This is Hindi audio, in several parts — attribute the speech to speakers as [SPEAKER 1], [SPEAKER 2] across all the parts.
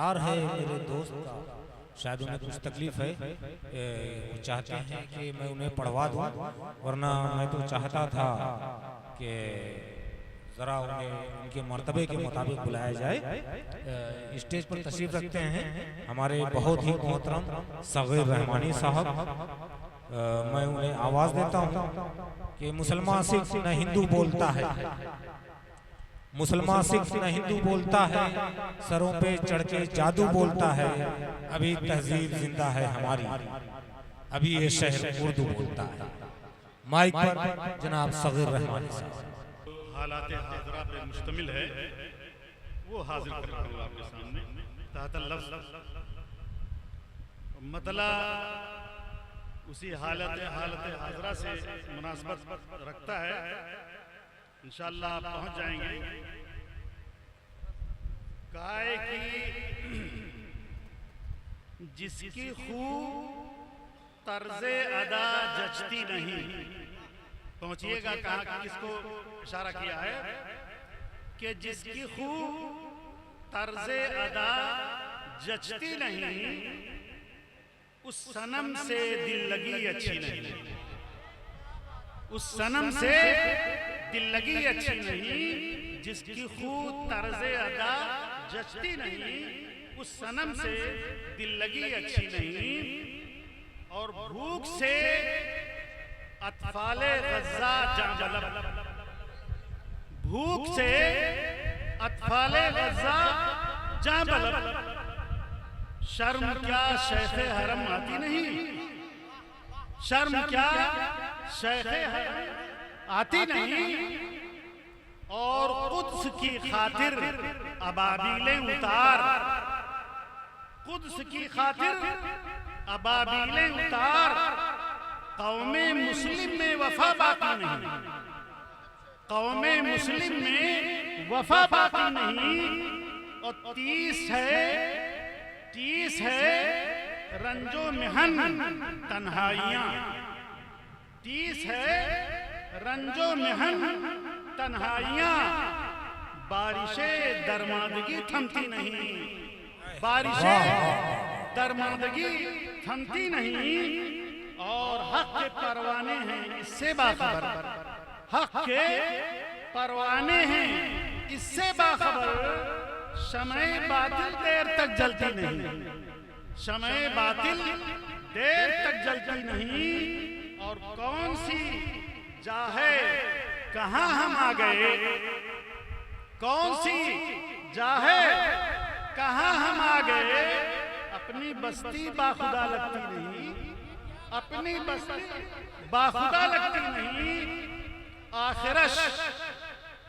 [SPEAKER 1] इकरार है मेरे दोस्त का, शायद उन्हें कुछ तकलीफ है, वो चाहते हैं कि मैं उन्हें पढ़वा दूं, वरना मैं तो चाहता था कि ज़रा उन्हें उनके मर्तबे के मुताबिक बुलाया जाए। स्टेज पर तशरीफ रखते हैं हमारे बहुत ही मोहतरम सग़ीर रहमानी साहब। मैं उन्हें आवाज़ देता हूँ कि मुसलमान सिर्फ न हिंदू बोलता है, मुसलमान सिर्फ न हिंदू बोलता है, सरों पे चढ़ के जादू बोलता है, अभी तहजीब जिंदा है हमारी, अभी ये शहर उर्दू बोलता है। माइक पर जनाब सग़ीर रहमानी साहब।
[SPEAKER 2] हालात हाज़िरा पे मुश्तमिल है, वो हाजिर कर रहा हूँ आपके सामने। तहत लफ्ज़ मतला उसी हालत हाज़िरा से मुनासबत रखता है। इंशाअल्लाह आप पहुंच जाएंगे। काहे की जिसकी खूब तर्ज़े अदा जचती नहीं, पहुंचिएगा कहाँ, किसको इशारा किया है कि जिसकी खूब तर्ज़े अदा जचती नहीं, उस सनम से दिल लगी अच्छी नहीं, उस सनम से दिल लगी अच्छी नहीं, जिसकी खूब तर्ज़े अदा जचती नहीं, उस सनम से दिल लगी अच्छी नहीं। और भूख से अत्फाले गज़्ज़ा जांबलब, भूख से अत्फाले गज़्ज़ा जांबलब, शर्म क्या शेखे हरम आती नहीं, शर्म क्या शेखे हरम आती नहीं। और कुद्स की खातिर अबाबीलें उतार, कुद्स की खातिर अबाबीलें उतार, कौमे मुस्लिम में वफा बाकी नहीं, कौमे मुस्लिम में वफा बाकी नहीं। और 30 है रंजो मिहन तन्हाइयां, 30 है रंजो मिहन तन्हाइयां, बारिशें दरमादगी थमती नहीं, बारिशें दरमादगी थमती नहीं। और हक के परवाने हैं इससे बाखबर, हक के परवाने हैं इससे बाखबर, शमए बातिल देर तक जलती नहीं, शमए बातिल देर तक जलती नहीं। और कौन सी जाहे कहां हम आ गए, कौन सी जाहे कहां हम आ गए, अपनी बस्ती बाखुदा लगती नहीं, अपनी बस्ती बाखुदा लगती नहीं। आखिरश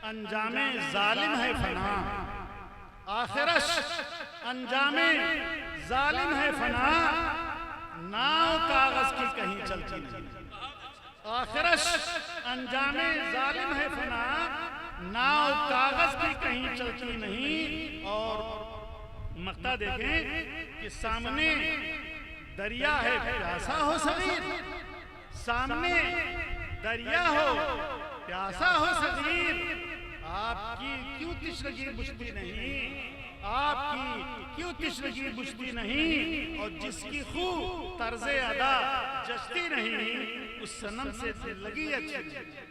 [SPEAKER 2] अंजामे जालिम है फना, आखिरश अंजामे जालिम है फना, नाव कागज की कहीं चलती नहीं, आखिरश अंजामे जालिम है फना, नाव कागज की कहीं चलती नहीं। और मक्ता देखें कि सामने दरिया है, प्यासा हो सगीर, सामने दरिया हो, प्यासा हो सगीर, आपकी क्यों तिश्नगी बुझती नहीं, आपकी क्यों तिश्नगी बुझती नहीं। और जिसकी खूब तर्ज़े अदा जचती नहीं, उस सनम से दिल लगी अच्छी।